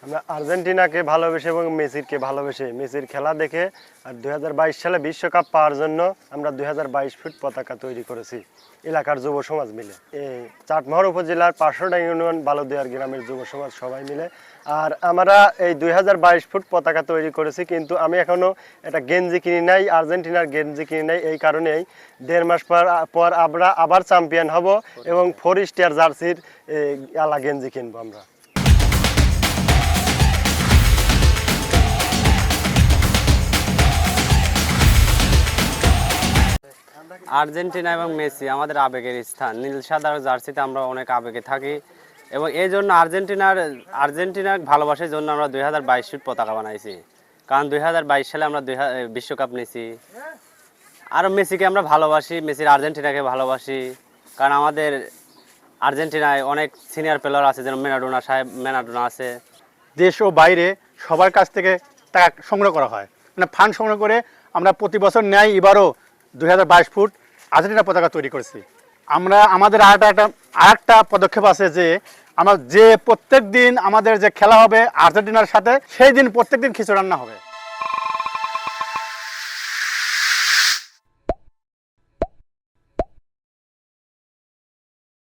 আমরা আর্জেন্টিনাকে ভালোবেসে এবং মেসিকে ভালোবেসে মেসির খেলা দেখে আর 2022 সালে বিশ্বকাপ পাওয়ার জন্য আমরা 2022 ফুট পতাকা তৈরি করেছি এলাকার যুব সমাজ মিলে। এই চাটমোহর উপজেলার 500টা ইউনিয়ন বালুদিয়ার গ্রামের যুব সমাজ সবাই মিলে। আর আমরা এই 2022 ফুট পতাকা তৈরি করেছি, কিন্তু আমি এখনও একটা গেঞ্জি কিনি নাই, আর্জেন্টিনার গেঞ্জি কিনি নাই। এই কারণেই 1.5 মাস পর আমরা আবার চ্যাম্পিয়ন হব এবং 4 স্টার জার্সির আলা গেঞ্জি কিনবো আমরা। আর্জেন্টিনা এবং মেসি আমাদের আবেগের স্থান। নীল সাদা জার্সিতে আমরা অনেক আবেগে থাকি এবং এই জন্য আর্জেন্টিনার ভালোবাসার জন্য আমরা 2022 ফুট পতাকা বানাইছি। কারণ 2022 সালে আমরা বিশ্বকাপ নিয়েছি। আর মেসিকে আমরা ভালোবাসি, মেসির আর্জেন্টিনাকে ভালোবাসি, কারণ আমাদের আর্জেন্টিনায় অনেক সিনিয়র প্লেয়ার আছে, যেমন ম্যারাডোনা আছে। দেশ ও বাইরে সবার কাছ থেকে টাকা সংগ্রহ করা হয়, মানে ফান্ড সংগ্রহ করে আমরা প্রতি বছর ন্যায় এবারও 2022 ফুট আর্জেন্টিনা পতাকা তৈরি করেছি। আমরা আমাদের আরেকটা পদক্ষেপ আছে যে আমরা যে প্রত্যেক দিন আমাদের যে খেলা হবে আর্জেন্টিনার সাথে, সেই দিন প্রত্যেক দিন খিচুড়ি রান্না হবে।